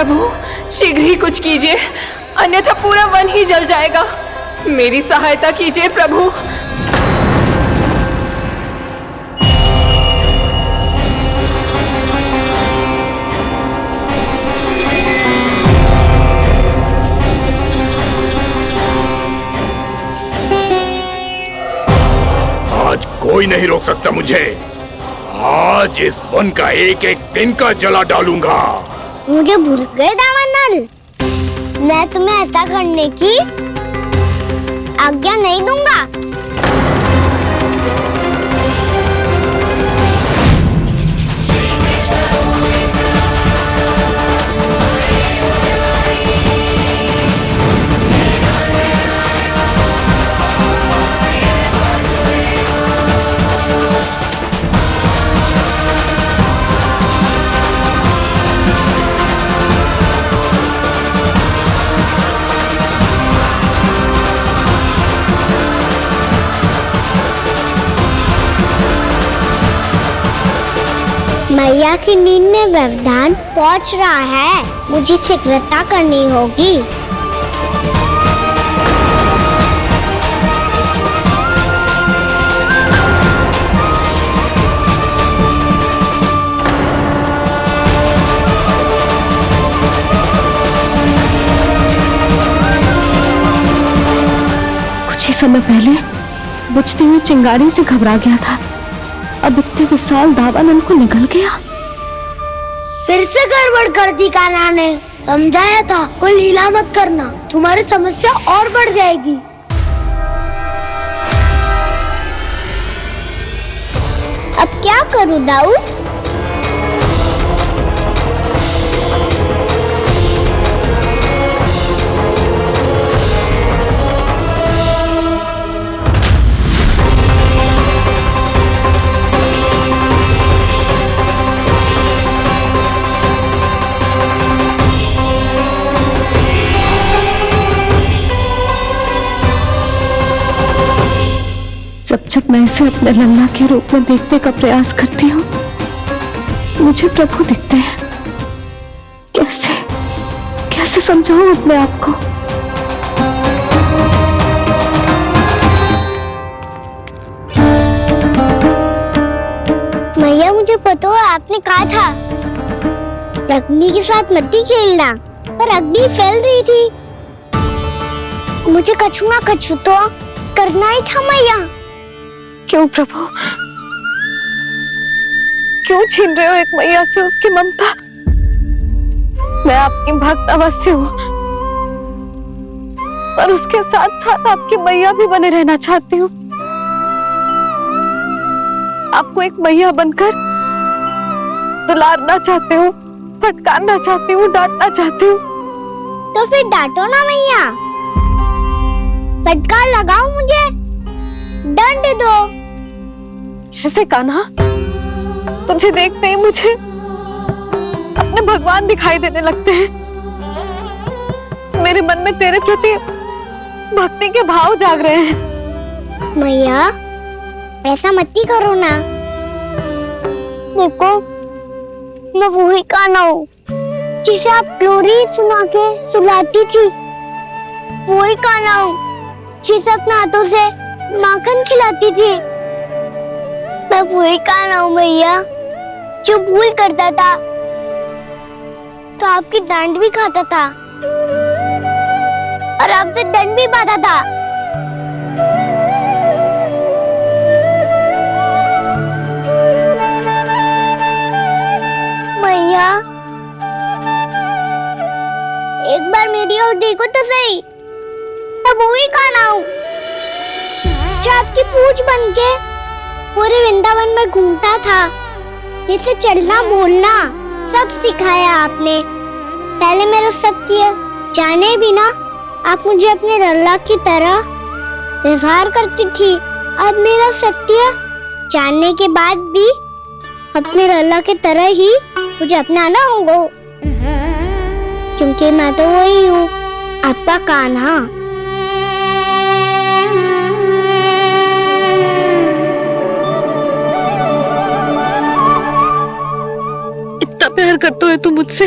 प्रभु शीघ्र ही कुछ कीजिए, अन्यथा पूरा वन ही जल जाएगा। मेरी सहायता कीजिए प्रभु। आज कोई नहीं रोक सकता मुझे। आज इस वन का एक एक दिन का जला डालूंगा। मुझे भूल गए दावानल, मैं तुम्हें ऐसा करने की आज्ञा नहीं दूंगा। मैया की नींद में व्यवधान पहुंच रहा है, मुझे शीघ्रता करनी होगी। कुछ ही समय पहले बुझती हुई चिंगारी से घबरा गया था, अब इतने विशाल दावानल को निगल गया। फिर से गड़बड़ कर दी कान्हा ने। समझाया था कोई लीला मत करना, तुम्हारी समस्या और बढ़ जाएगी। अब क्या करूं दाऊ? जब जब मैं इसे अपने लल्ला के रूप में देखने का प्रयास करती हूँ, मुझे प्रभु दिखते हैं। कैसे कैसे समझाऊं अपने आप को? मैया मुझे पता है आपने कहा था अग्नि के साथ मत खेलना, पर अग्नि फैल रही थी। मुझे कछु ना कछु तो करना ही था मैया। क्यों प्रभु, क्यों छीन रहे हो एक मैया से उसकी ममता? मैं आपकी भक्त अवश्य हूँ, पर उसके साथ साथ आपकी मैया भी बने रहना चाहती हूँ। आपको एक मैया बनकर दुलारना चाहती हूँ, फटकारना चाहती हूँ, डांटना चाहती हूँ। तो फिर डांटो ना मैया, फटकार लगाओ, मुझे दंड दो। कैसे कान्हा? तुझे देखते ही मुझे अपने भगवान दिखाई देने लगते हैं। मेरे मन में तेरे प्रति भक्ति के भाव जाग रहे हैं। मैया ऐसा मत ही करो ना। देखो मैं वही कान्हा हूँ जिसे आप लोरी सुना के सुलाती थी। वही कान्हा हूँ जिसे अपने हाथों से माखन खिलाती थी। मैं वही कान्हा हूँ मैया जो भूल करता था तो आपकी डांट भी खाता था और आपसे दंड भी पाता था। मैया एक बार मेरी ओर देखो तो सही, मैं वही कान्हा हूँ जो आपकी पूछ बनके पूरे वृंदावन में घूमता था। जैसे चलना बोलना सब सिखाया आपने। पहले मेरा सत्य जाने बिना आप मुझे अपने लल्ला की तरह व्यवहार करती थी। अब मेरा सत्य जानने के बाद भी अपने लल्ला की तरह ही मुझे अपनाना होगा, क्योंकि मैं तो वही हूँ, आपका कान्हा। इतना प्यार करते हो तुम मुझसे,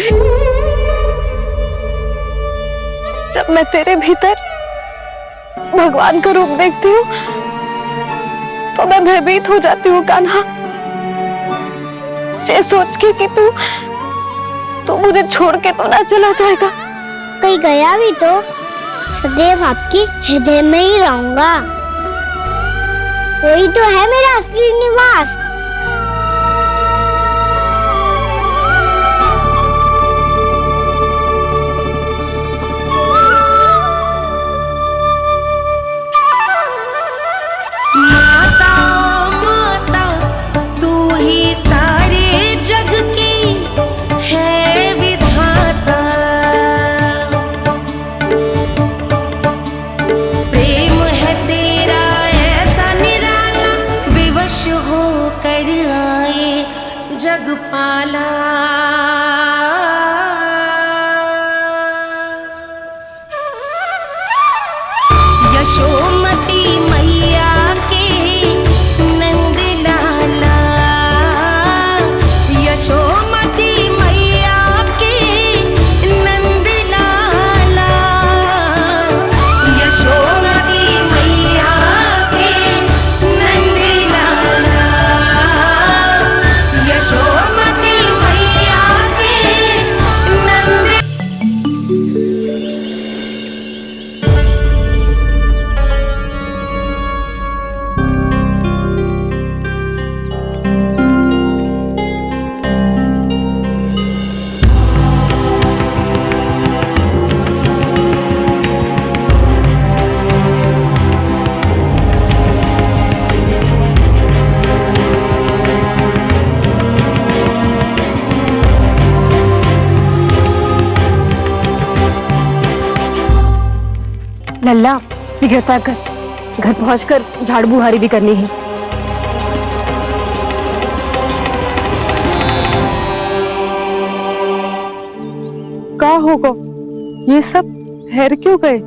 जब मैं तेरे भीतर भगवान का रूप देखती हूँ तो मैं भयभीत हो जाती हूँ कान्हा। ये सोच के कि तू मुझे छोड़ के तो ना चला जाएगा। कहीं गया भी तो सदैव आपके हृदय में ही रहूंगा। वही तो है मेरा असली निवास। जगपाला यशोमती मैया के नंद लाला, यशोमती मैया के नंद लाला, यशोमती मैया के नंद लाला, यशोमती मैया के नंद। लल्ला शीघ्रता कर, घर पहुंचकर झाड़ बुहारी भी करनी है। क्या होगा? ये सब ठहर क्यों गए?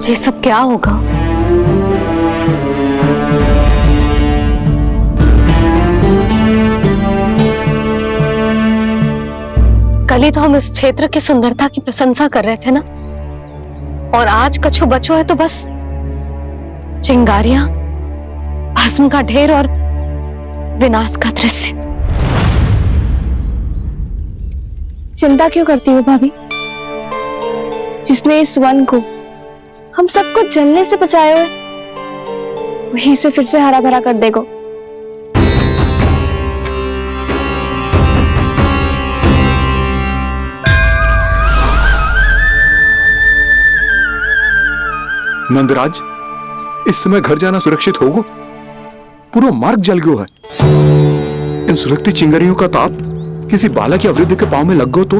ये सब क्या होगा? कल ही तो हम इस क्षेत्र की सुंदरता की प्रशंसा कर रहे थे ना, और आज कछु बचो है तो बस चिंगारियां, भस्म का ढेर और विनाश का दृश्य। चिंता क्यों करती हो भाभी? जिसने इस वन को हम सबको जलने से बचाया है वही इसे फिर से हरा भरा कर देगा। नंदराज, इस समय घर जाना सुरक्षित होगा? पूरा मार्ग जल गयो है। इन सुलगती चिंगारियों का ताप किसी बालक या वृद्ध के पांव में लग गयो तो?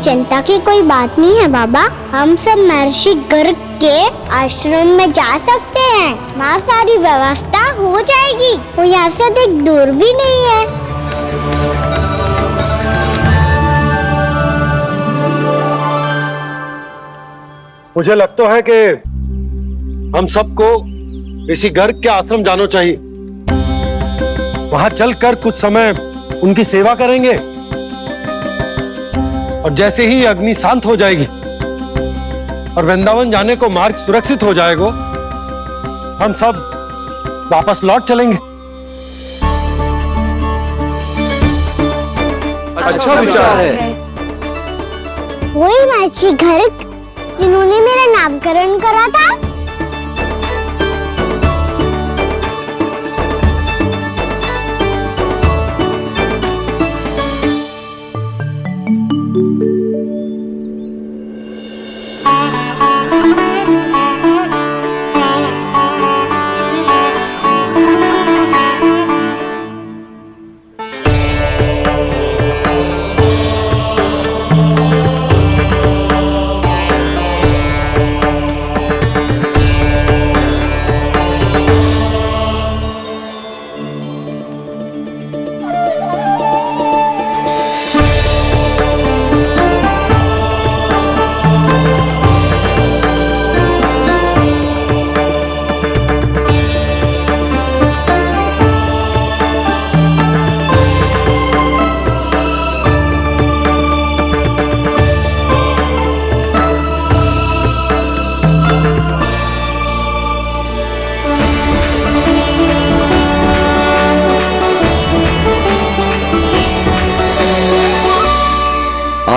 चिंता की कोई बात नहीं है बाबा। हम सब महर्षि गर्ग के आश्रम में जा सकते हैं। वहाँ सारी व्यवस्था हो जाएगी। वो यहाँ से अधिक दूर भी नहीं है। मुझे लगता है कि हम सबको ऋषि गर्ग के आश्रम जाना चाहिए। वहां चलकर कुछ समय उनकी सेवा करेंगे और जैसे ही अग्नि शांत हो जाएगी और वृंदावन जाने को मार्ग सुरक्षित हो जाएगा, हम सब वापस लौट चलेंगे। अच्छा विचार है। वही महर्षि गर्ग जिन्होंने मेरा नामकरण करा था।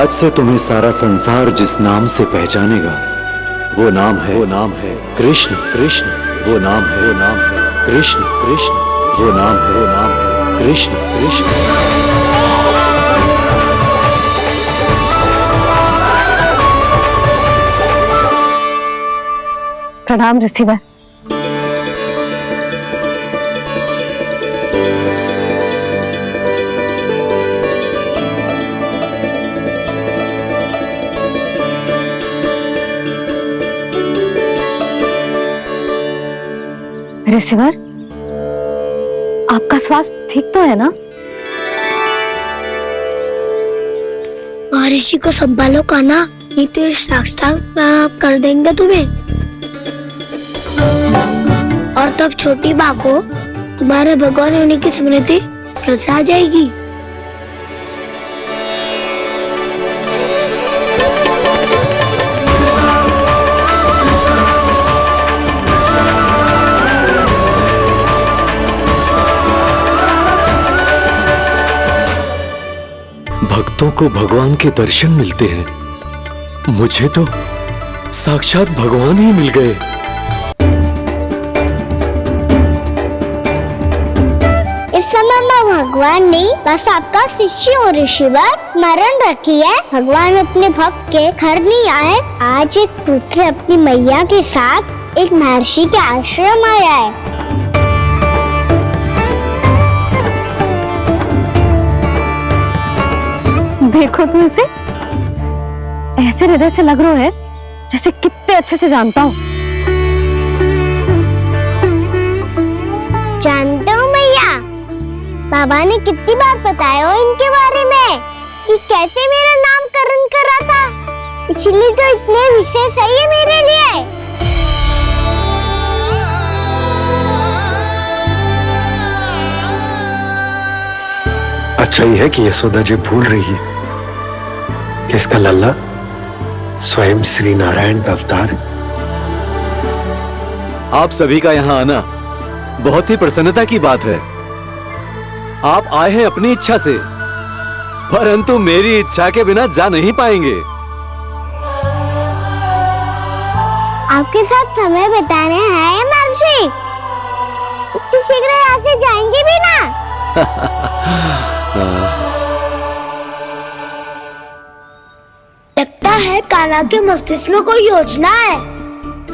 आज से तुम्हें सारा संसार जिस नाम से पहचानेगा वो नाम है कृष्ण। कृष्ण वो नाम है कृष्ण। कृष्ण वो नाम है कृष्ण। कृष्ण। प्रणाम रिसीवर। रिसीवर, आपका स्वास्थ्य ठीक तो है ना? महर्षि को संभालो कान्हा, नहीं तो ये साक्षात कर देंगे तुम्हें। और तब छोटी बा को तुम्हारे भगवान होने की स्मृति फिर से आ जाएगी। भक्तों को भगवान के दर्शन मिलते हैं, मुझे तो साक्षात भगवान ही मिल गए। इस समय मैं भगवान नहीं, बस आपका शिष्य हूँ ऋषिवर। स्मरण रखिए, भगवान अपने भक्त के घर नहीं आए। आज एक पुत्र अपनी मैया के साथ एक महर्षि के आश्रम आया है। देखो तो इसे, ऐसे हृदय से लग रहा है जैसे कितने अच्छे से जानता हूँ। जानते हो मैया, बाबा ने कितनी बार बताया हो इनके बारे में कि कैसे मेरा नामकरण करा था, इसलिए तो इतने विशेष है ये मेरे लिए। अच्छा ही है कि यशोदा जी भूल रही है कि इसका लल्ला स्वयं श्री नारायण का अवतार है। आप सभी का यहाँ आना बहुत ही प्रसन्नता की बात है। आप आए हैं अपनी इच्छा से, परंतु मेरी इच्छा के बिना जा नहीं पाएंगे। आपके साथ समय बिताने हैं महर्षि, इतनी शीघ्र यहाँ से जाएंगे भी ना? लगता है कान्हा के मस्तिष्क में कोई योजना है,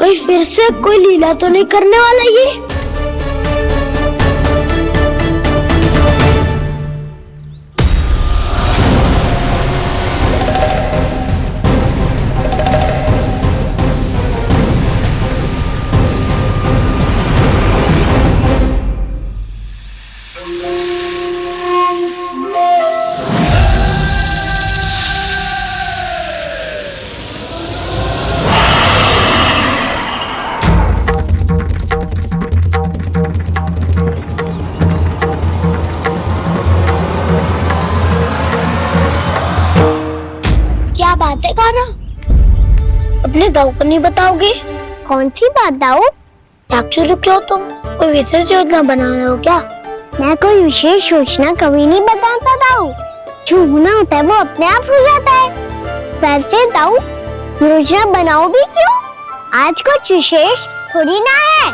कहीं फिर से कोई लीला तो नहीं करने वाला ये। क्या बात है कान्हा, अपने दाऊ को नहीं बताओगे? कौन सी बात दाऊ? चाकचूर क्यों तुम? कोई विशेष योजना बना रहे हो क्या? मैं कोई विशेष योजना कभी नहीं बताता दाऊ, जो होना होता है वो अपने आप हो जाता है। वैसे दाऊ, योजना बनाओ भी क्यों? आज कुछ विशेष थोड़ी ना है।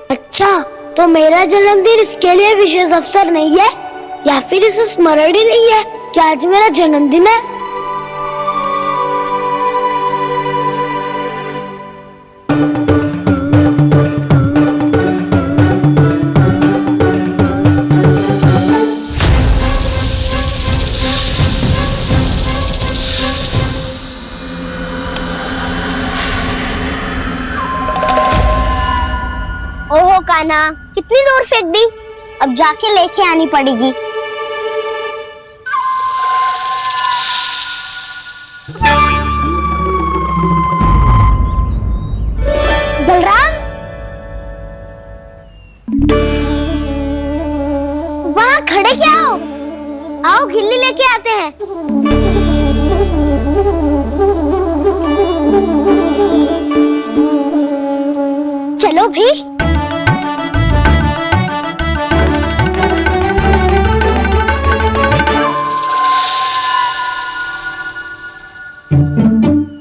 अच्छा, तो मेरा जन्मदिन इसके लिए विशेष अवसर नहीं है, या फिर इसे स्मरण ही नहीं है कि आज मेरा जन्मदिन है? ओहो कान्हा, कितनी दूर फेंक दी, अब जाके लेके आनी पड़ेगी। बलराम, वहाँ खड़े क्या हो? आओ गिल्ली लेके आते हैं। अभी?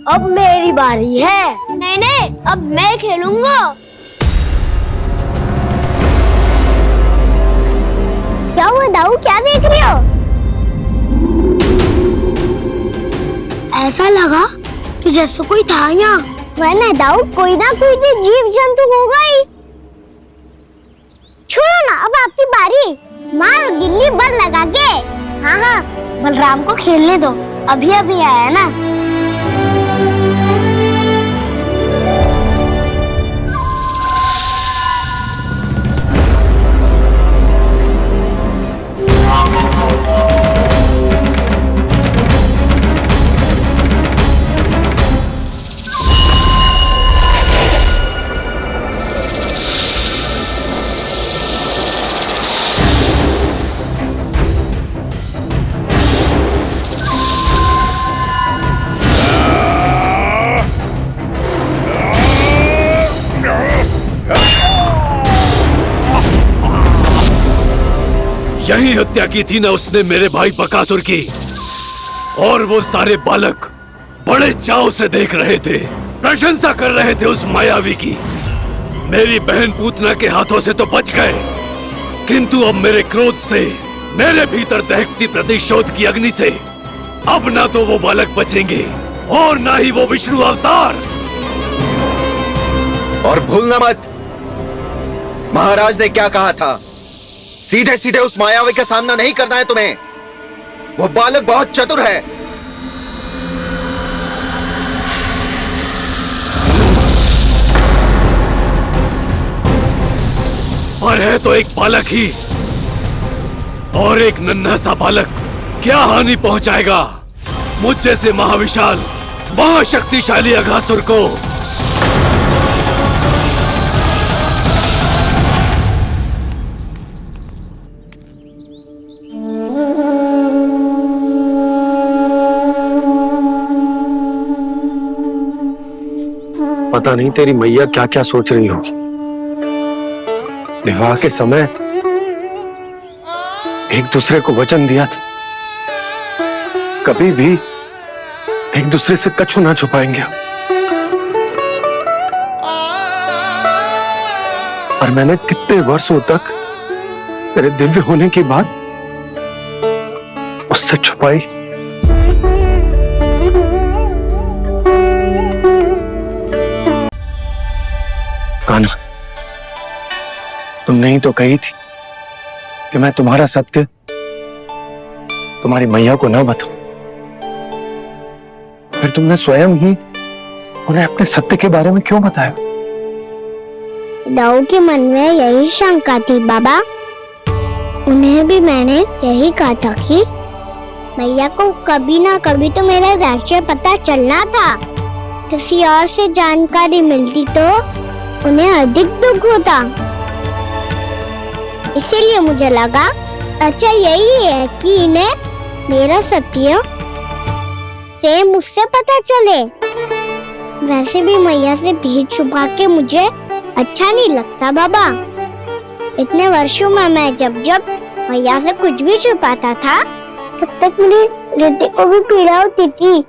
अब मेरी बारी है। नहीं नहीं, अब मैं खेलूंगा। क्या हुआ दाऊ, क्या देख रहे हो? ऐसा लगा कि जैसे कोई था यहाँ। वरना दाऊ कोई ना कोई तो जीव जंतु होगा ही। छोड़ो ना, अब आपकी बारी। मारो गिल्ली बर लगा के। हाँ हाँ, बलराम को खेलने दो, अभी अभी आया ना। यही हत्या की थी ना उसने मेरे भाई बकासुर की, और वो सारे बालक बड़े चाव से देख रहे थे, प्रशंसा कर रहे थे उस मायावी की। मेरी बहन पूतना के हाथों से तो बच गए, किंतु अब मेरे क्रोध से, मेरे भीतर दहकती प्रतिशोध की अग्नि से अब ना तो वो बालक बचेंगे और ना ही वो विष्णु अवतार। और भूलना मत, महाराज ने क्या कहा था, सीधे सीधे उस मायावी का सामना नहीं करना है तुम्हें। वो बालक बहुत चतुर है। पर है तो एक बालक ही, और एक नन्हा सा बालक क्या हानि पहुंचाएगा मुझ जैसे महाविशाल महाशक्तिशाली अघासुर को। पता नहीं तेरी मैया क्या क्या सोच रही होगी। विवाह के समय एक दूसरे को वचन दिया था, कभी भी एक दूसरे से कछु ना छुपाएंगे। और मैंने कितने वर्षों तक तेरे दिव्य होने की बात उससे छुपाई। कान्हा, तुमने ही तो कही थी कि मैं तुम्हारा सत्य तुम्हारी मैया को न बताऊं। फिर तुमने स्वयं ही उन्हें अपने सत्य के बारे में क्यों बताया? दाऊ के मन में यही शंका थी बाबा। उन्हें भी मैंने यही कहा था कि मैया को कभी ना कभी तो मेरा रहस्य पता चलना था। किसी और से जानकारी मिलती तो उन्हें अधिक दुख होता। इसीलिए मुझे लगा अच्छा यही है कि इन्हें मेरा सत्य से मुझसे पता चले। वैसे भी मैया से भीड़ छुपा के मुझे अच्छा नहीं लगता बाबा। इतने वर्षों में मैं जब जब मैया से कुछ भी छुपाता था तब तक मेरे हृदय को भी पीड़ा होती थी।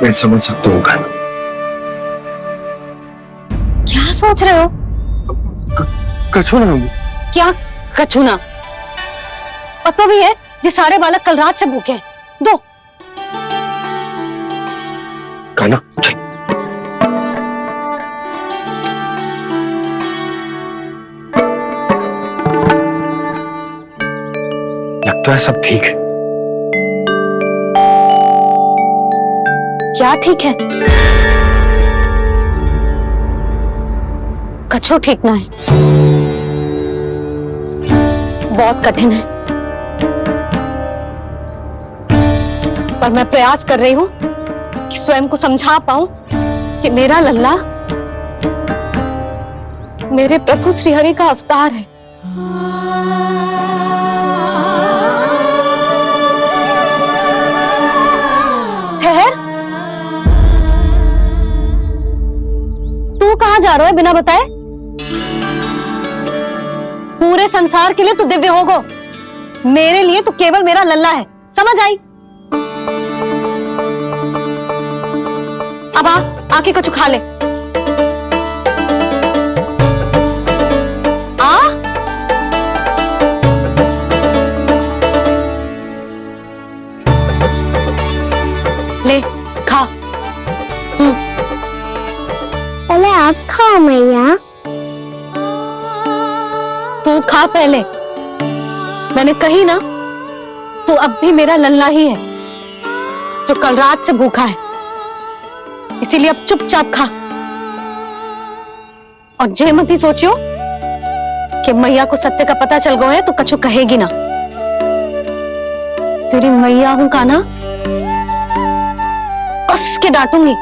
मैं समझ सकता हूँ कान्हा। क्या सोच रहे हो? कछु ना। क्या कछु ना? पता भी है ये सारे बालक कल रात से भूखे हैं। दो। कान्हा चल। लगता है सब ठीक है। क्या ठीक है? कछु ठीक ना है, बहुत कठिन है। पर मैं प्रयास कर रही हूं कि स्वयं को समझा पाऊं कि मेरा लल्ला मेरे प्रभु श्रीहरि का अवतार है। ठहर, तू कहाँ जा रहा है बिना बताए? पूरे संसार के लिए तू दिव्य होगो, मेरे लिए तू केवल मेरा लल्ला है, समझ आई? अब आके कुछ खा ले। ले खा। पहले आप खाओ मैया। तू खा पहले। मैंने कही ना, तू अब भी मेरा लल्ला ही है जो कल रात से भूखा है, इसीलिए अब चुपचाप खा। और जे मत ही सोचियो कि मैया को सत्य का पता चल गया है तो कछु कहेगी ना। तेरी मैया हूं का ना, कस के डांटूंगी,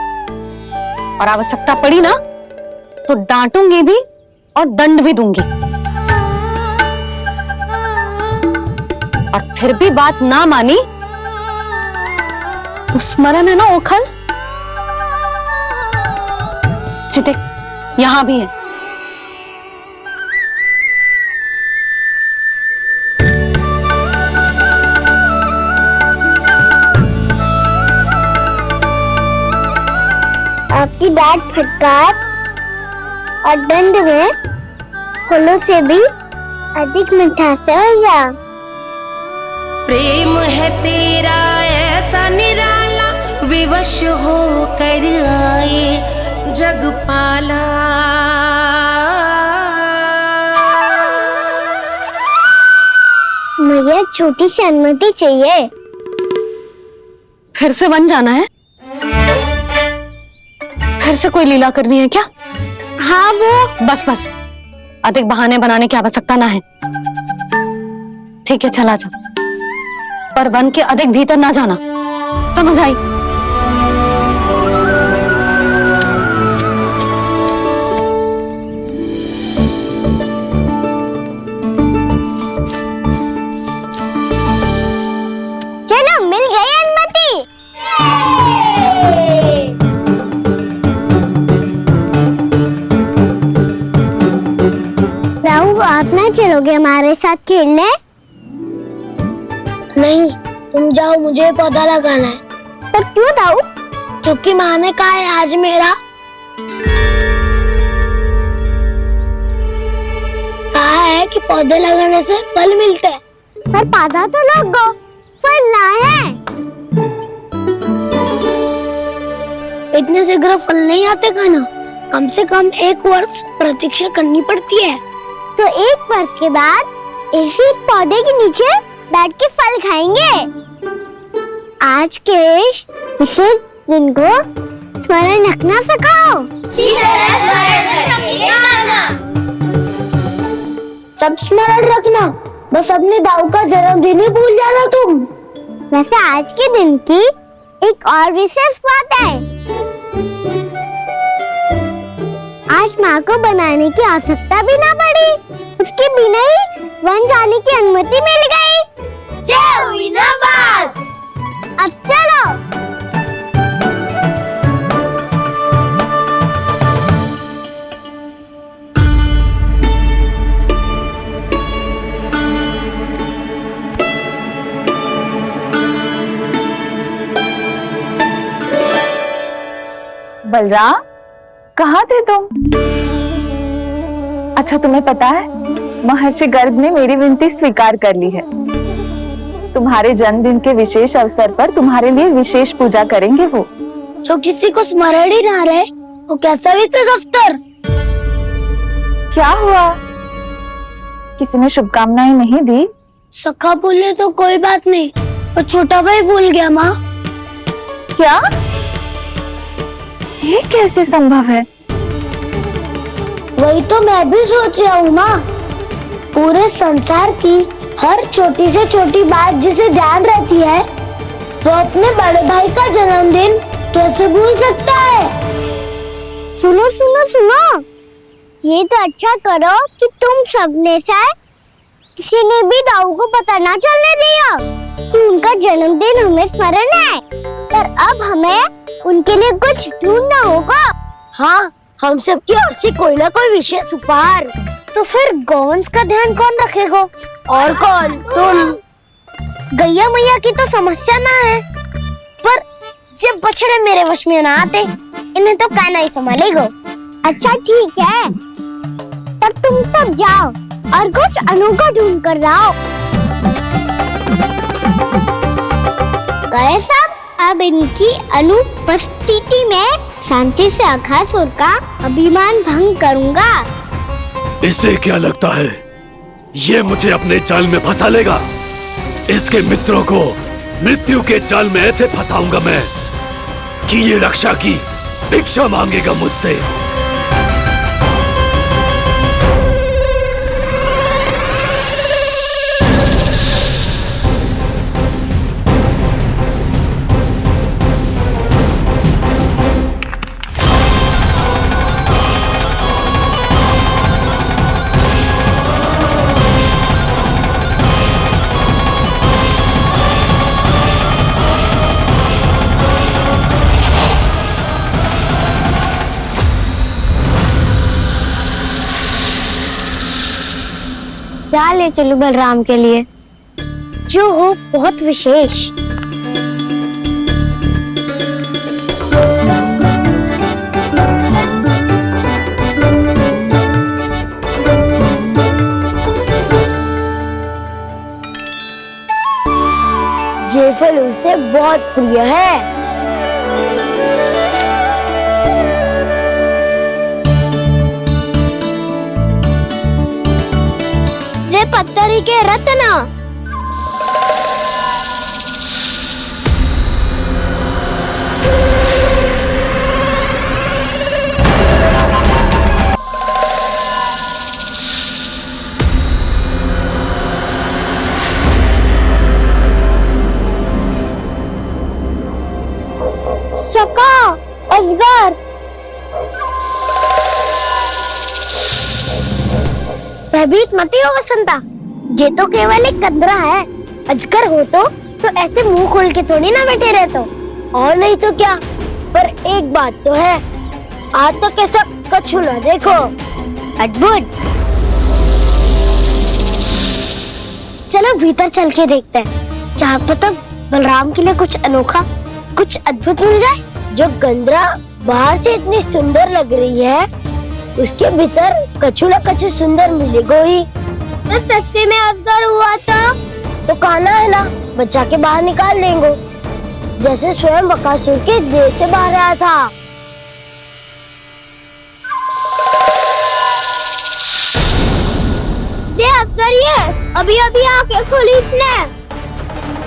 और आवश्यकता पड़ी ना तो डांटूंगी भी और दंड भी दूंगी। और फिर भी बात ना मानी तो स्मरण है ना ओखल, देख यहां भी है। आपकी डांट फटकार और दंड में फूलों से भी अधिक मिठास है भैया। प्रेम है तेरा ऐसा निराला, विवश हो कर आए जगपाला। मुझे छोटी सी अनुमति चाहिए। फिर से वन जाना है? फिर से कोई लीला करनी है क्या? हाँ वो बस बस, अधिक बहाने बनाने की आवश्यकता ना है। ठीक है चला जा, पर वन के अधिक भीतर ना जाना, समझ आई? चलो मिल गई अनुमति। राहु, आप ना चलोगे हमारे साथ खेलने? नहीं, तुम जाओ, मुझे पौधा लगाना है। पर क्यों राहु? क्योंकि माँ ने कहा है आज मेरा कहा है कि पौधे लगाने से फल मिलते हैं। पर पौधा तो लगो, फल ना है। इतने शीघ्र फल नहीं आते खाना, कम से कम 1 वर्ष प्रतीक्षा करनी पड़ती है। तो 1 वर्ष के बाद इसी पौधे के नीचे बैठ के फल खाएंगे। आज के विशेष दिन को स्मरण रखना सिखाओ। सब स्मरण रखना, बस अपने दाऊ का जन्मदिन ही भूल जाना तुम। वैसे आज के दिन की एक और विशेष बात है। आज माँ को बनाने की आवश्यकता भी ना पड़ी, उसके बिना ही वन जाने की अनुमति मिल गई। जय हुई ना बात। अब चलो। बलराम, कहाँ थे तुम? अच्छा तुम्हें पता है, महर्षि गर्ग ने मेरी विनती स्वीकार कर ली है। तुम्हारे जन्मदिन के विशेष अवसर पर तुम्हारे लिए विशेष पूजा करेंगे वो। जो किसी को स्मरण ही ना रहे, वो कैसा विशेष अवसर? क्या हुआ? किसी ने शुभकामनाएं नहीं दी? सखा भूले तो कोई बात नहीं, पर छोटा भाई भूल गया माँ। क्या? ये कैसे संभव है? वही तो मैं भी सोच रहा हूँ माँ। पूरे संसार की हर छोटी से छोटी बात जिसे ध्यान रहती है, वो अपने बड़े भाई का जन्मदिन कैसे भूल सकता है? सुनो सुनो सुनो, ये तो अच्छा करो कि तुम सबने से किसी ने भी दाऊ को पता ना चलने दिया कि उनका जन्मदिन हमें स्मरण है। पर अब हमें उनके लिए कुछ ढूंढना होगा। हाँ, हम सबकी ओर से कोई ना कोई विशेष उपहार। तो फिर गोवंश का ध्यान कौन रखेगा? और कौन? तुम। गैया मैया की तो समस्या ना है, पर जब बछड़े मेरे वश में ना आते, इन्हें तो कान्हा ही संभालेगा। अच्छा ठीक है, तब तुम सब जाओ और कुछ अनोखा ढूंढ कर लाओ। गए सब। अब इनकी अनुपस्थिति में शांति से अघासुर का अभिमान भंग करूंगा। इसे क्या लगता है ये मुझे अपने जाल में फंसा लेगा? इसके मित्रों को मृत्यु के जाल में ऐसे फंसाऊंगा मैं कि ये रक्षा की भिक्षा मांगेगा मुझसे। क्या ले चलूं बलराम के लिए जो हो बहुत विशेष? ये फल उसे बहुत प्रिय है। पत्थरी के रत्न। सका असगर। भयभीत मत हो वसंता, ये तो केवल एक कंदरा है। अजगर हो तो ऐसे मुंह खोल के थोड़ी ना बैठे रहते। और नहीं तो क्या। पर एक बात तो है, आज तक ऐसा कछु ना देखो। अद्भुत। चलो भीतर चल के देखते हैं, क्या पता बलराम के लिए कुछ अनोखा, कुछ अद्भुत मिल जाए। जो गंदरा बाहर से इतनी सुंदर लग रही है, उसके भीतर कछु ना कछु सुंदर मिलेगा ही। तो सस्ते में अजगर हुआ तो कान्हा है ना, बच्चा के बाहर निकाल देंगे, जैसे स्वयं बकासुर के देह से बाहर आया था। ये अजगर ये अभी अभी आके खोली इसने।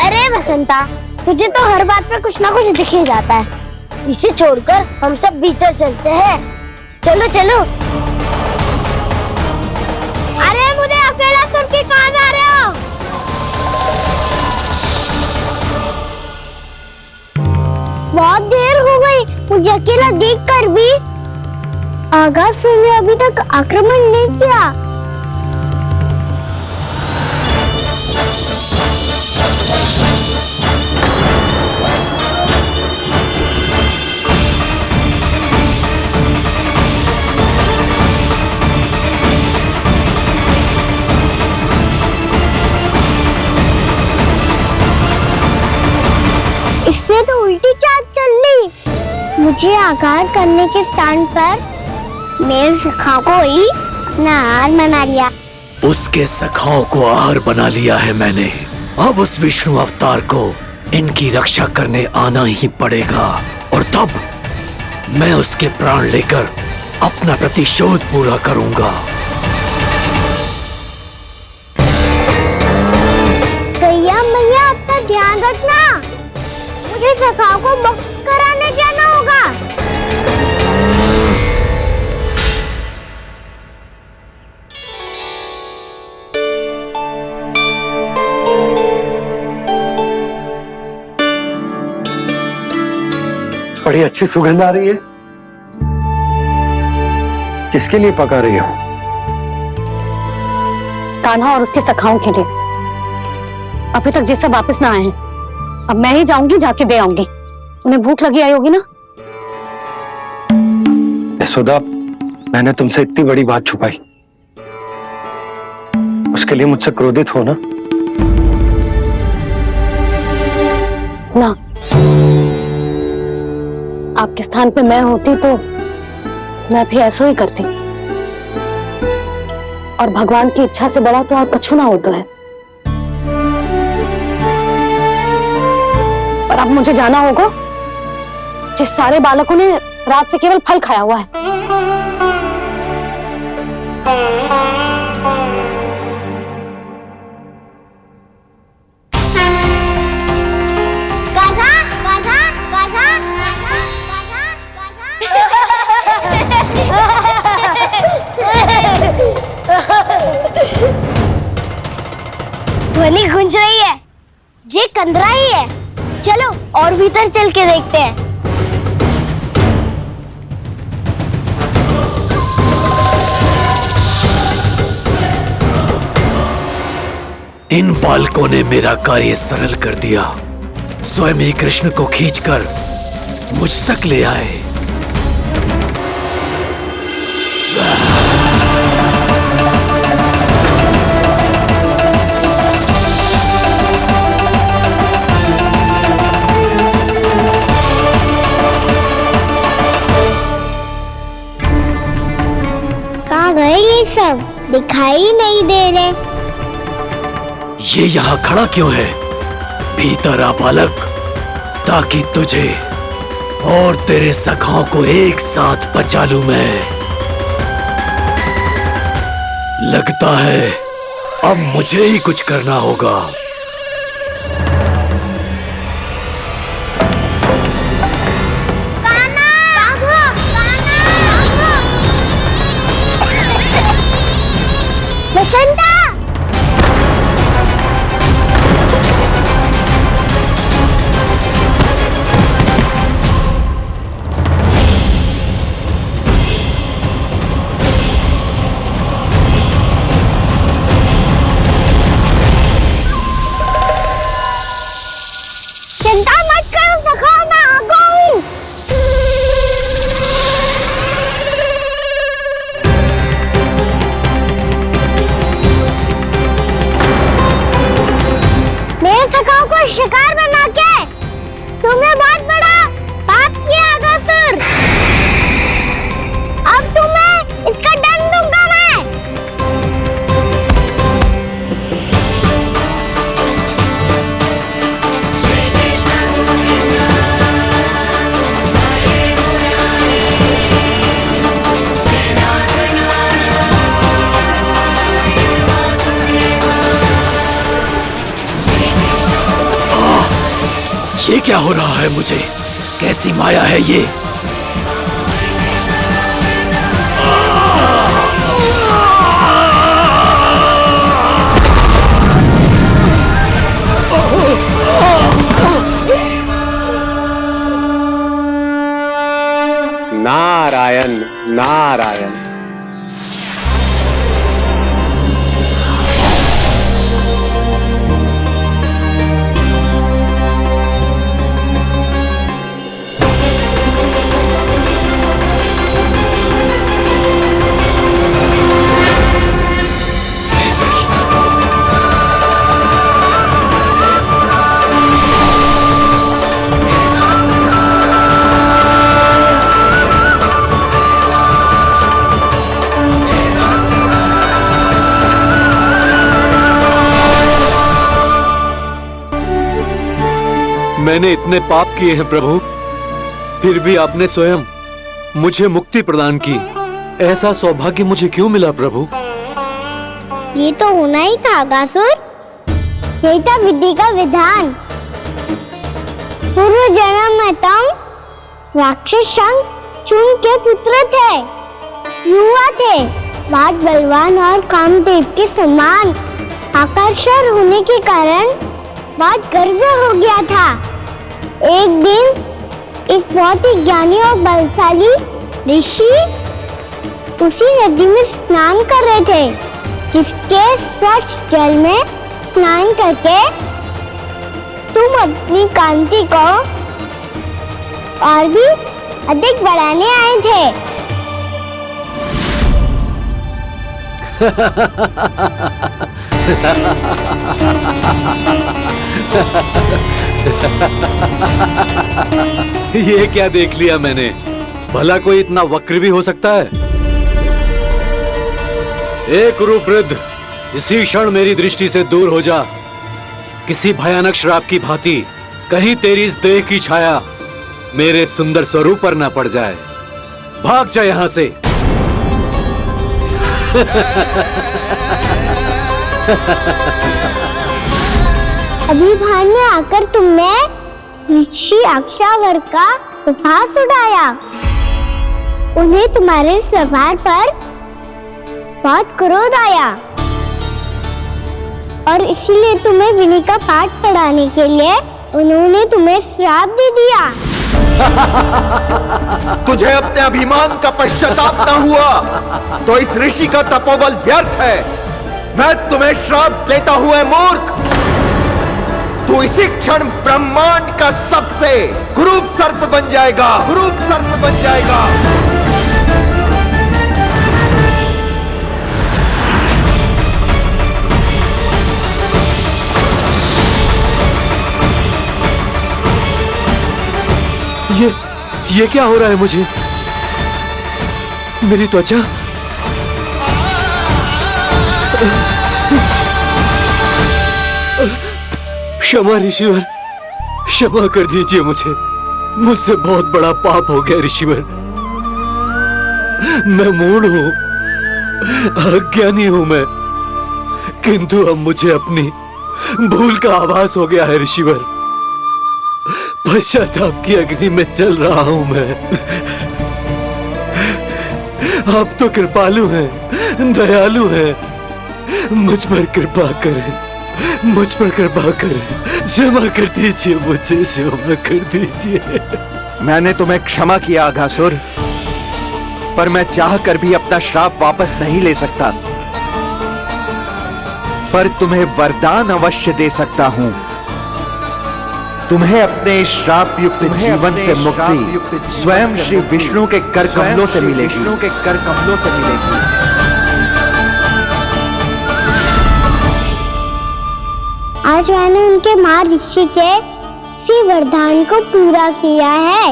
अरे बसंता, तुझे तो हर बात पे कुछ ना कुछ दिख ही जाता है। इसे छोड़कर हम सब भीतर चलते हैं। चलो चलो। अरे मुझे अकेला सुन के कहाँ जा रहे हो? बहुत देर हो गई मुझे अकेला देखकर भी। अघासुर ने अभी तक आक्रमण नहीं किया। इसने तो उल्टी चाल चल ली। मुझे आघात करने के स्थान पर मेरे सखा को ही अपना आहार बना लिया। उसके सखाओं को आहार बना लिया है मैंने। अब उस विष्णु अवतार को इनकी रक्षा करने आना ही पड़ेगा, और तब मैं उसके प्राण लेकर अपना प्रतिशोध पूरा करूंगा। गैया मैया, अपना ध्यान रखना। मुझे सखा को मुक्त कराने जाना होगा। बड़ी अच्छी सुगंध आ रही है। किसके लिए पका रही हो? कान्हा और उसके सखाओं के लिए। अभी तक जैसे वापस ना आए हैं, अब मैं ही जाऊंगी, जाके दे आऊंगी। उन्हें भूख लगी आई होगी ना। यशोदा, मैंने तुमसे इतनी बड़ी बात छुपाई, उसके लिए मुझसे क्रोधित हो ना? ना, आपके स्थान पे मैं होती तो मैं भी ऐसा ही करती। और भगवान की इच्छा से बड़ा तो और कछु ना होता है। पर अब मुझे जाना होगा। जिस सारे बालकों ने रात से केवल फल खाया हुआ है। कान्हा, कान्हा, कान्हा, ध्वनि गूंज रही है। ये कंदरा ही है। चलो और भीतर चल के देखते हैं। इन बालकों ने मेरा कार्य सरल कर दिया। स्वयं ही कृष्ण को खींचकर मुझ तक ले आए। कहाँ गए ये सब? दिखाई नहीं दे रहे। ये यहाँ खड़ा क्यों है? भीतर आ बालक, ताकि तुझे और तेरे सखाओं को एक साथ बचा लूं मैं। लगता है अब मुझे ही कुछ करना होगा। शिकार बना के तुमने बहुत बड़ा पाप किया अगासुर। अब तुम्हें इसका दंड दूंगा मैं। ये क्या हो रहा है मुझे? कैसी माया है ये? नारायण नारायण। मैंने इतने पाप किए हैं प्रभु, फिर भी आपने स्वयं मुझे मुक्ति प्रदान की। ऐसा सौभाग्य मुझे क्यों मिला प्रभु? ये तो होना ही था अगासुर। यही था विधि का विधान। पूर्व जन्म में तुम राक्षस चूर्ण के पुत्र थे, युवा थे, बहुत बलवान और कामदेव के समान। आकर्षण होने के कारण बहुत गर्व हो गया था। एक दिन एक बहुत ही ज्ञानी और बलशाली ऋषि उसी नदी में स्नान कर रहे थे। जिसके स्वच्छ जल में स्नान करके तुम अपनी कांति को और भी अधिक बढ़ाने आए थे। ये क्या देख लिया मैंने? भला कोई इतना वक्र भी हो सकता है? एक कुरुवृद्ध, इसी क्षण मेरी दृष्टि से दूर हो जा। किसी भयानक श्राप की भांति कहीं तेरी इस देह की छाया मेरे सुंदर स्वरूप पर न पड़ जाए। भाग जा यहां से। अभी भान में आकर तुमने ऋषि अक्षावर का उपहास उड़ाया। उन्हें तुम्हारे व्यवहार पर बहुत क्रोध आया और इसीलिए तुम्हें विनय का पाठ पढ़ाने के लिए उन्होंने तुम्हें श्राप दे दिया। तुझे अपने अभिमान का पश्चाताप न हुआ तो इस ऋषि का तपोबल व्यर्थ है। मैं तुम्हें श्राप देता हुआ मूर्ख, तू इसी क्षण ब्रह्मांड का सबसे कुरूप सर्प बन जाएगा, कुरूप सर्प बन जाएगा। ये क्या हो रहा है मुझे? मेरी त्वचा, क्षमा ऋषिवर, क्षमा कर दीजिए मुझे। मुझसे बहुत बड़ा पाप हो गया ऋषिवर। मैं मूढ़ हूं, अज्ञानी हूं मैं, किंतु अब मुझे अपनी भूल का आभास हो गया है ऋषिवर। पश्चाताप की अग्नि में जल रहा हूं मैं। आप तो कृपालु हैं, दयालु हैं, मुझ पर कृपा करें, मुझ पर कृपा करें। क्षमा कर दीजिए मुझे, क्षमा कर दीजिए। मैंने तुम्हें क्षमा किया अघासुर, पर मैं चाहकर भी अपना श्राप वापस नहीं ले सकता। पर तुम्हें वरदान अवश्य दे सकता हूं। तुम्हें अपने श्राप युक्त जीवन से मुक्ति स्वयं श्री विष्णु के कर कमलों से मिलेगी, विष्णु के कर कमलों से मिलेगी। आज मैंने उनके मां ऋषि के इसी वरदान को पूरा किया है।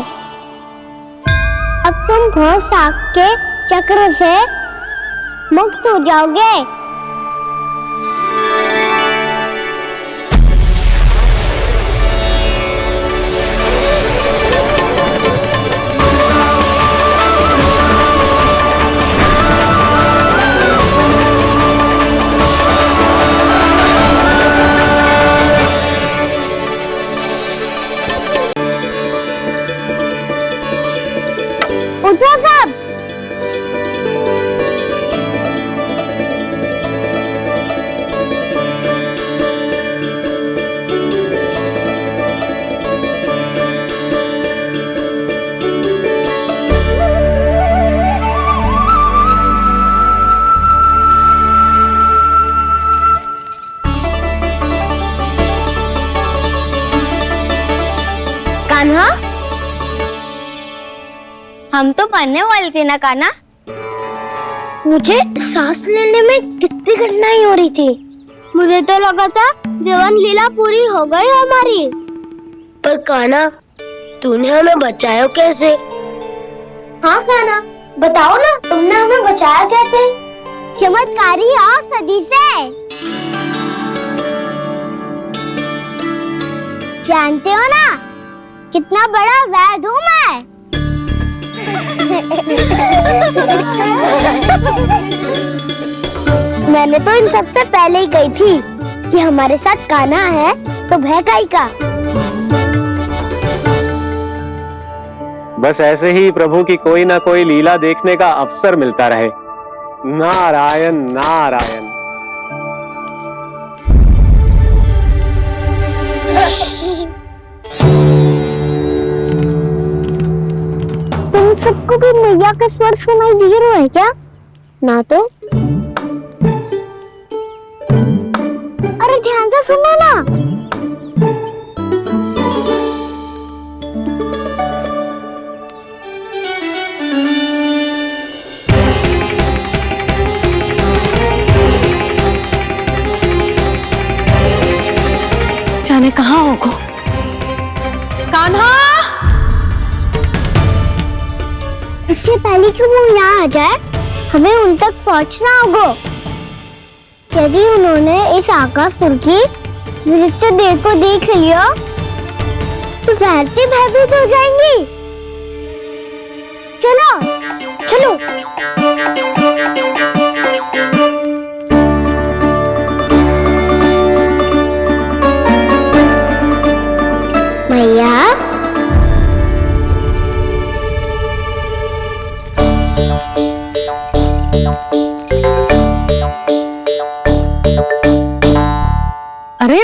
अब तुम घोर साग के चक्र से मुक्त हो जाओगे। उठो सब। कान्हा, हम तो मरने वाले थे ना कान्हा? मुझे सांस लेने में कितनी कठिनाई हो रही थी। मुझे तो लगा था जीवन लीला पूरी हो गई हमारी। पर कान्हा, तूने हमें बचाया कैसे? हाँ कान्हा, बताओ ना, तुमने हमें बचाया कैसे? चमत्कारी औषधि से। जानते हो ना कितना बड़ा वैद्य हूँ मैं। मैंने तो इन सबसे पहले ही कही थी कि हमारे साथ कान्हा है तो भय काई का। बस ऐसे ही प्रभु की कोई ना कोई लीला देखने का अवसर मिलता रहे। नारायण नारायण। तुम सबको भी मैया का स्वर सुनाई दे रहा है क्या? ना तो बार ध्यान से सुनो ना। जाने कहाँ होगो। कान्हा! इससे पहले कि वो यहाँ आ जाए, हमें उन तक पहुँचना होगा। यदि उन्होंने इस आकासुर की नृत्य देह को देख लिया, तो वैसे भयभीत हो जाएंगी। चलो, चलो। मैया, अरे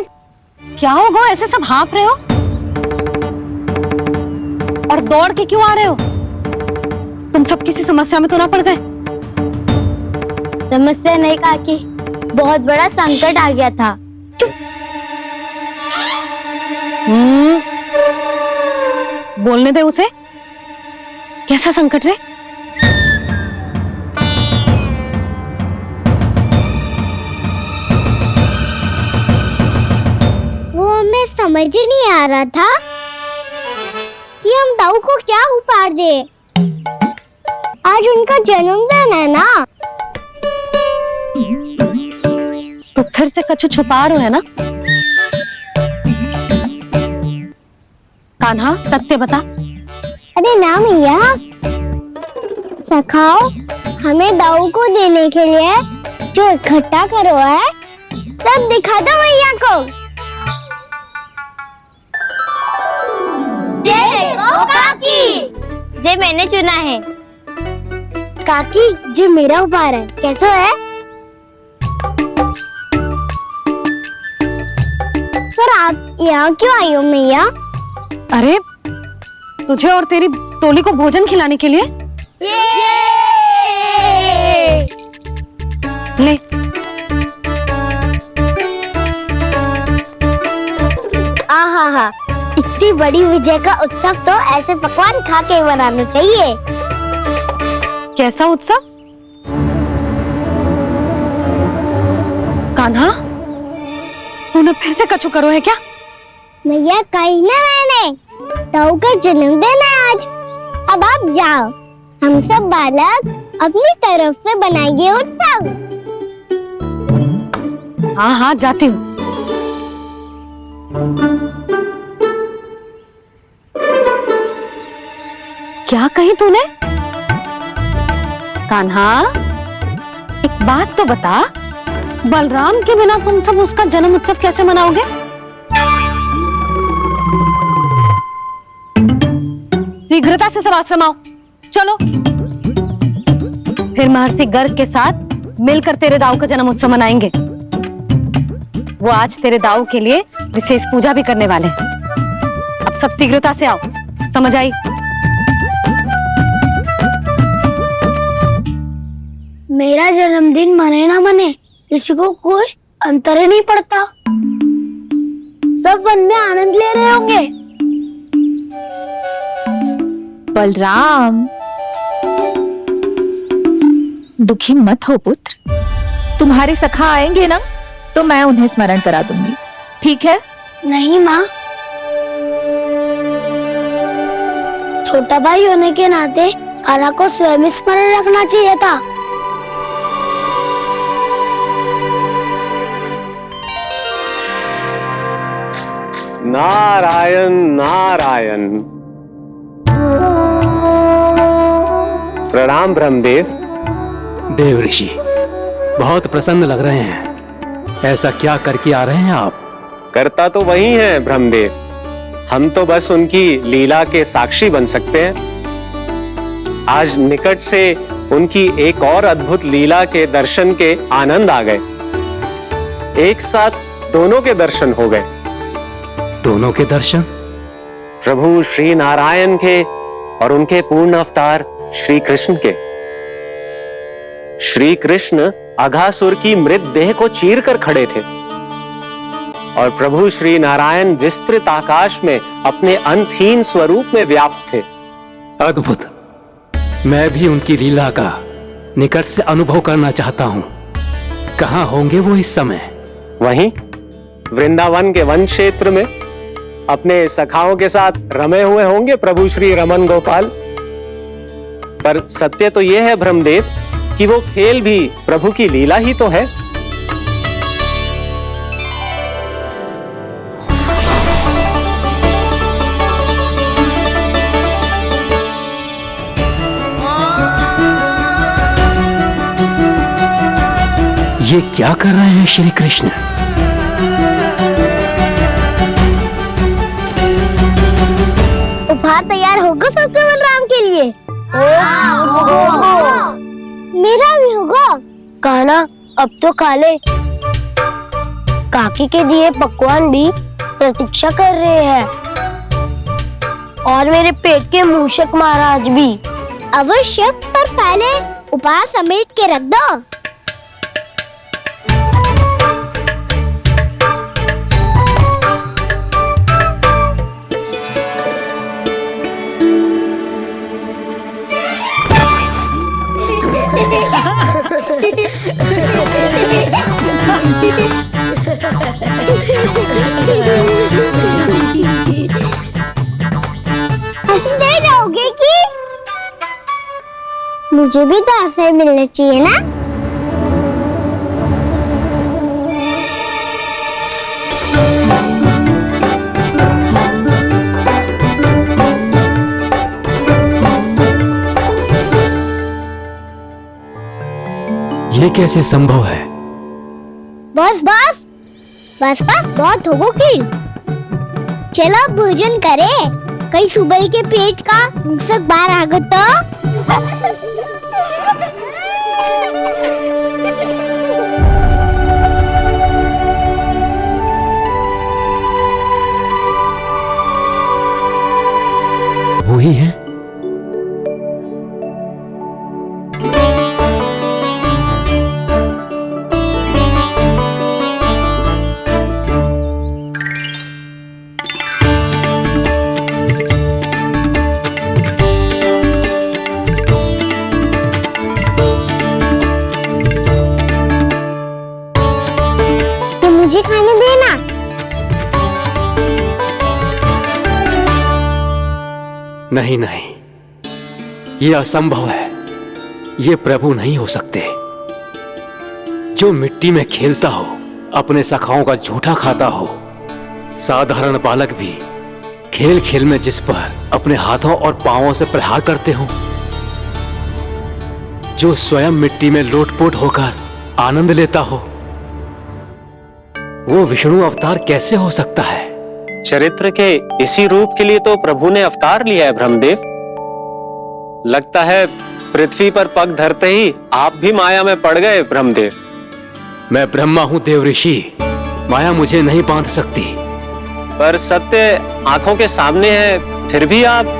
क्या होगा, ऐसे सब हाँफ रहे हो और दौड़ के क्यों आ रहे हो? तुम सब किसी समस्या में तो ना पड़ गए? समस्या नहीं काकी, बहुत बड़ा संकट आ गया था। बोलने दे उसे। कैसा संकट रे? वो हमें समझ ही नहीं आ रहा था कि हम दाऊ को क्या उपहार दे। आज उनका जन्मदिन है ना। तो फिर से कछु छुपा रहे हो है ना? कान्हा, सत्य बता। अरे ना मैया, सखाओ हमें दाऊ को देने के लिए जो इकट्ठा करो है, सब दिखा दो मैया को। ये देखो काकी, जे मैंने चुना है। काकी, जे मेरा उपहार है, कैसा है? पर आप यहाँ क्यों आई हो मैया? अरे तुझे और तेरी टोली को भोजन खिलाने के लिए। ले। आहा, इतनी बड़ी विजय का उत्सव तो ऐसे पकवान खा के मनाना चाहिए। कैसा उत्सव? कान्हा, तूने फिर से कछु करो है क्या? मैया, कही ना मैंने, दाऊ का जन्मदिन है आज। अब आप जाओ, हम सब बालक अपनी तरफ से बनाएंगे उत्सव। हाँ हाँ, जाती हूँ। क्या कही तूने? कान्हा, एक बात तो बता, बलराम के बिना तुम सब उसका जन्म उत्सव कैसे मनाओगे? शीघ्रता से सब आश्रम आओ, चलो। फिर महर्षि गर्ग के साथ मिलकर तेरे दाऊ का जन्म उत्सव मनाएंगे। वो आज तेरे दाऊ के लिए विशेष पूजा भी करने वाले हैं। अब सब शीघ्रता से आओ, समझ आई? मेरा जन्मदिन मने ना मने, किसी को कोई अंतर ही नहीं पड़ता। सब वन में आनंद ले रहे होंगे। बलराम, दुखी मत हो पुत्र। तुम्हारे सखा आएंगे ना, तो मैं उन्हें स्मरण करा दूंगी, ठीक है? नहीं माँ, छोटा भाई होने के नाते कान्हा को स्वयं स्मरण रखना चाहिए था। नारायण नारायण। प्रणाम ब्रह्मदेव। देव ऋषि, बहुत प्रसन्न लग रहे हैं। ऐसा क्या करके आ रहे हैं आप? करता तो वही है ब्रह्मदेव, हम तो बस उनकी लीला के साक्षी बन सकते हैं। आज निकट से उनकी एक और अद्भुत लीला के दर्शन के आनंद आ गए। एक साथ दोनों के दर्शन हो गए। दोनों के दर्शन? प्रभु श्री नारायण के और उनके पूर्ण अवतार श्री कृष्ण के। श्री कृष्ण अघासुर की मृत देह को चीर कर खड़े थे और प्रभु श्री नारायण विस्तृत आकाश में अपने अंतहीन स्वरूप में व्याप्त थे। अद्भुत। मैं भी उनकी लीला का निकट से अनुभव करना चाहता हूँ। कहाँ होंगे वो इस समय? वहीं वृंदावन के वन क्षेत्र में अपने सखाओं के साथ रमे हुए होंगे प्रभु श्री रमन गोपाल। पर सत्य तो यह है ब्रह्मदेव कि वो खेल भी प्रभु की लीला ही तो है। ये क्या कर रहे हैं श्री कृष्ण? उपहार तैयार होगा सबके बलराम के लिए? मेरा भी होगा। कहना अब तो खा ले। काकी के दिए पकवान भी प्रतीक्षा कर रहे हैं और मेरे पेट के मूषक महाराज भी। अवश्य, पर पहले उपहार समेट के रख दो। हंसते रहोगे कि? मुझे भी तो ऐसे मिलना चाहिए ना। ये कैसे संभव है? बस बस बस बस बहुत होगो की। चलो भोजन करे। कई सुबह के पेट का मूषक बाहर आ गया तो। वही है। मुझे खाने देना। नहीं नहीं, ये असंभव है। ये प्रभु नहीं हो सकते। जो मिट्टी में खेलता हो, अपने सखाओं का झूठा खाता हो, साधारण बालक भी खेल खेल में जिस पर अपने हाथों और पांवों से प्रहार करते हो, जो स्वयं मिट्टी में लोटपोट होकर आनंद लेता हो, वो विष्णु अवतार कैसे हो सकता है? चरित्र के इसी रूप के लिए तो प्रभु ने अवतार लिया है ब्रह्मदेव। लगता है पृथ्वी पर पग धरते ही आप भी माया में पड़ गए ब्रह्मदेव। मैं ब्रह्मा हूं देव ऋषि, माया मुझे नहीं बांध सकती। पर सत्य आंखों के सामने है, फिर भी आप।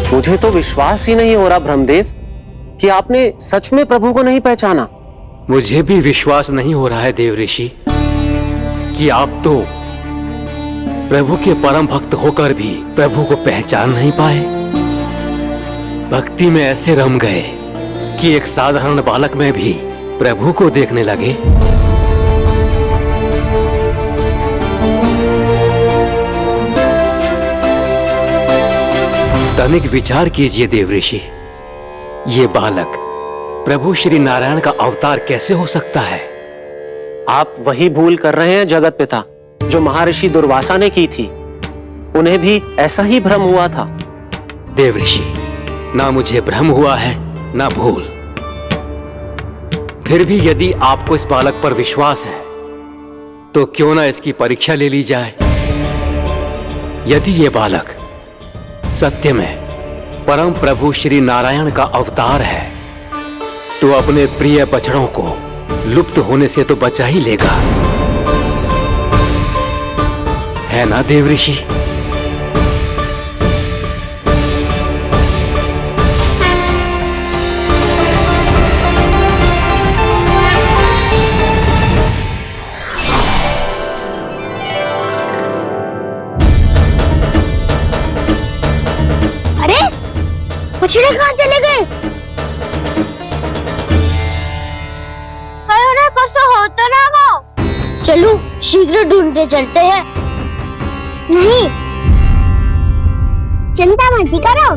मुझे तो विश्वास ही नहीं हो रहा ब्रह्मदेव कि आपने सच में प्रभु को नहीं पहचाना। मुझे भी विश्वास नहीं हो रहा है देव ऋषि कि आप तो प्रभु के परम भक्त होकर भी प्रभु को पहचान नहीं पाए। भक्ति में ऐसे रम गए कि एक साधारण बालक में भी प्रभु को देखने लगे। तनिक विचार कीजिए देव ऋषि, ये बालक प्रभु श्री नारायण का अवतार कैसे हो सकता है? आप वही भूल कर रहे हैं जगत पिता, जो महर्षि दुर्वासा ने की थी। उन्हें भी ऐसा ही भ्रम हुआ था। देव ऋषि, ना मुझे भ्रम हुआ है ना भूल। फिर भी यदि आपको इस बालक पर विश्वास है तो क्यों ना इसकी परीक्षा ले ली जाए। यदि ये बालक सत्य में परम प्रभु श्री नारायण का अवतार है तो अपने प्रिय बछड़ों को लुप्त होने से तो बचा ही लेगा, है ना देव ऋषि? बछड़े कहाँ चले गए? कैसे होता ना वो? चलो शीघ्र ढूंढते चलते हैं। नहीं, चिंता मत करो,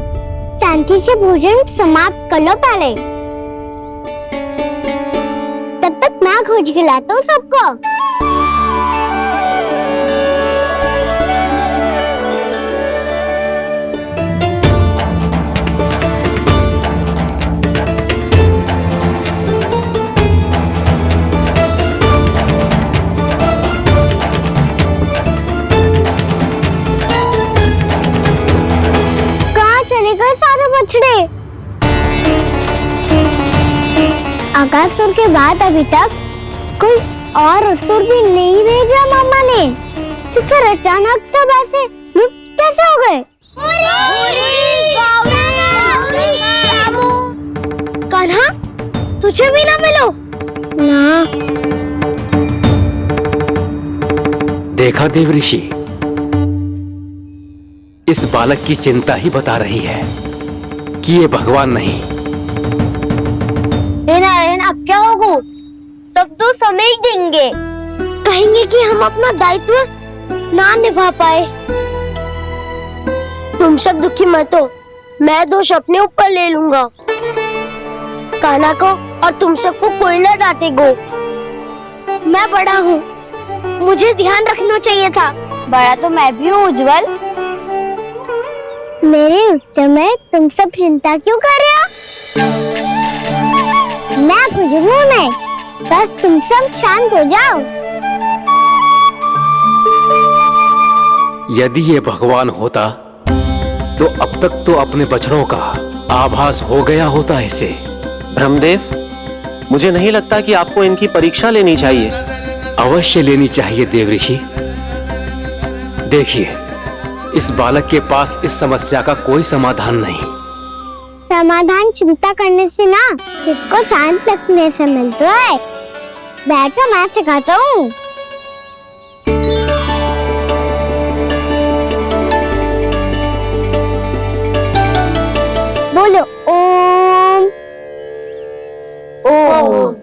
शांति से भोजन समाप्त कर लो पहले। तब तक मैं खोज के लाता हूँ सबको। बछड़े आकासुर के बाद अभी तक कोई और असुर भी नहीं भेजा मामा ने, तो फिर अचानक सब ऐसे लुप्त कैसे हो गए? कान्हा, तुझे भी ना मिलो ना। देखा देव ऋषि, इस बालक की चिंता ही बता रही है कि ये भगवान नहीं। नारायण, अब क्या होगा? सब तो समझ देंगे, कहेंगे कि हम अपना दायित्व ना निभा पाए। तुम सब दुखी मत हो, मैं दोष अपने ऊपर ले लूंगा। कान्हा को और तुम सबको कोई ना डांटेगा। मैं बड़ा हूँ, मुझे ध्यान रखना चाहिए था। बड़ा तो मैं भी हूँ उज्जवल। मेरे उत्तर में तुम सब चिंता क्यों कर रहे हो? मैं कुछ हूँ नहीं, बस तुम सब शांत हो जाओ। यदि ये भगवान होता तो अब तक तो अपने बछड़ों का आभास हो गया होता इसे। ब्रह्मदेव, मुझे नहीं लगता कि आपको इनकी परीक्षा लेनी चाहिए। अवश्य लेनी चाहिए देव ऋषि। देखिए, इस बालक के पास इस समस्या का कोई समाधान नहीं। समाधान चिंता करने से ना, चित्त को शांत रखने से मिलता है। बैठो, मैं सिखाता हूँ। बोलो ओम। ओम।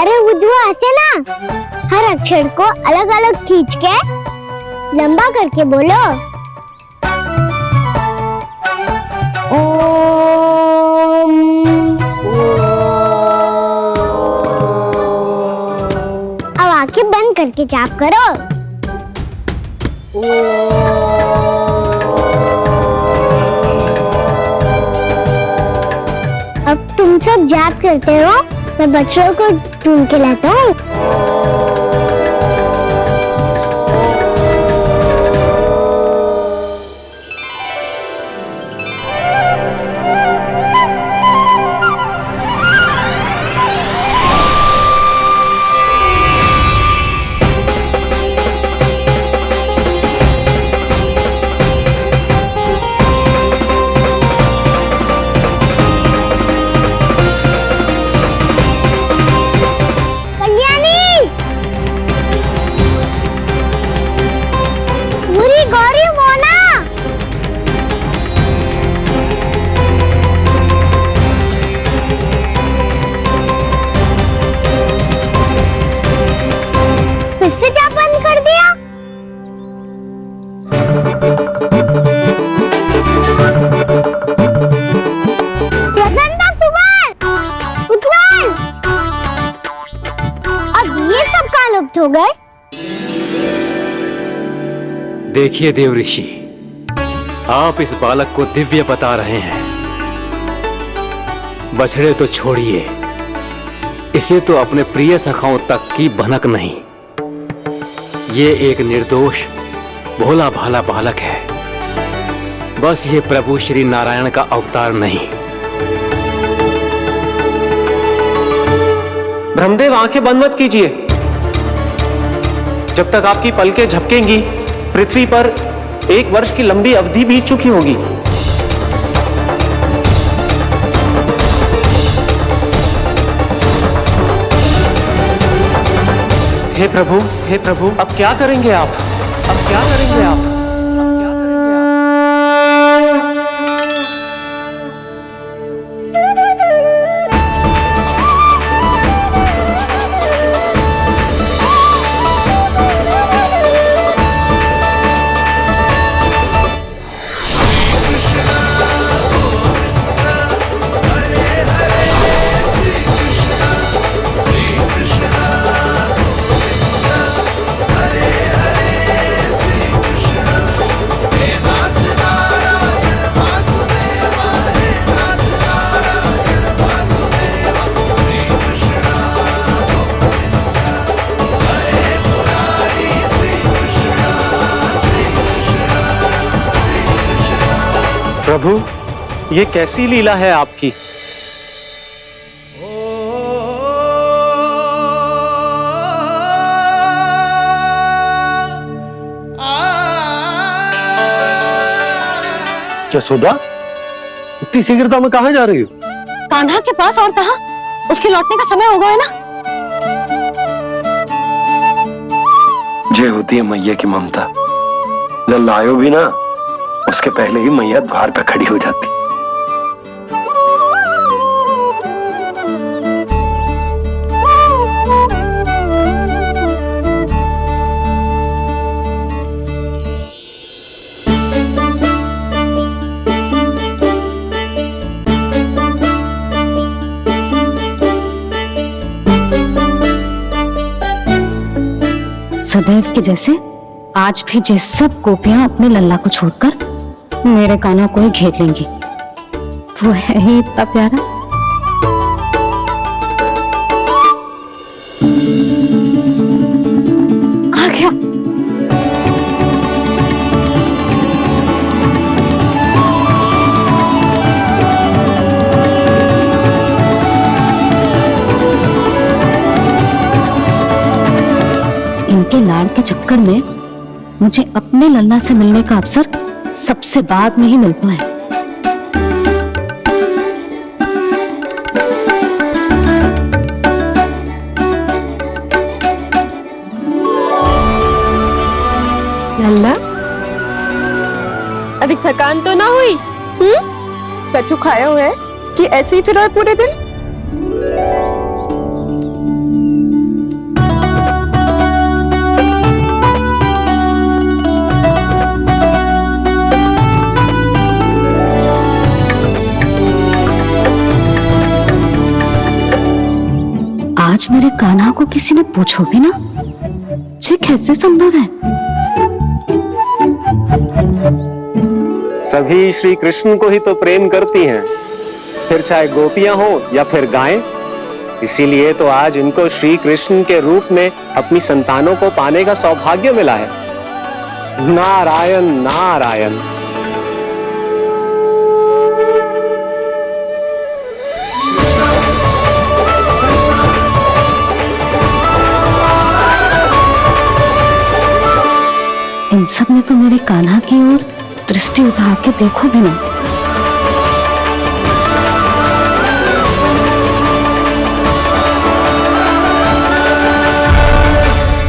अरे बुद्धू, ऐसे ना हर अक्षर को अलग अलग खींच के लंबा करके बोलो। ओम। अब आंखें बंद करके जाप करो। अब तुम सब जाप करते हो, मैं बच्चों को ढूंढ के लाता हूँ। हो गए। देखिए देव ऋषि, आप इस बालक को दिव्य बता रहे हैं। बछड़े तो छोड़िए, इसे तो अपने प्रिय सखाओं तक की भनक नहीं। ये एक निर्दोष भोला भाला बालक है, बस ये प्रभु श्री नारायण का अवतार नहीं। ब्रह्मदेव, आंखें बंद मत कीजिए। जब तक आपकी पलकें झपकेंगी, पृथ्वी पर 1 वर्ष की लंबी अवधि बीत चुकी होगी। हे प्रभु, अब क्या करेंगे आप? अब क्या करेंगे आप? प्रभु, ये कैसी लीला है आपकी? यशोदा, इतनी शीघ्रता में कहाँ जा रही हो? कान्हा के पास, और कहाँ? उसके लौटने का समय हो गया है ना। ये होती है मैया की ममता। लल्लायो भी ना, उसके पहले ही मैया द्वार पे खड़ी हो जाती। सदैव के जैसे आज भी जे सब गोपियां अपने लल्ला को छोड़कर मेरे कान्हा को ही घेर लेंगी। वो है ही इतना प्यारा। आ गया। इनके लाड़ के चक्कर में मुझे अपने लल्ला से मिलने का अवसर सबसे बाद में ही मिलता है। लल्ला, अभी थकान तो ना हुई? कछु खाया हुआ है कि ऐसे ही फिर रहे पूरे दिन? आज मेरे कान्हा को किसी ने पूछो भी ना, ये कैसे संभव है? सभी श्री कृष्ण को ही तो प्रेम करती हैं, फिर चाहे गोपियां हो या फिर गायें। इसीलिए तो आज इनको श्री कृष्ण के रूप में अपनी संतानों को पाने का सौभाग्य मिला है। नारायण नारायण। इन सब में तो मेरे कान्हा की ओर दृष्टि उठा के देखो भी ना।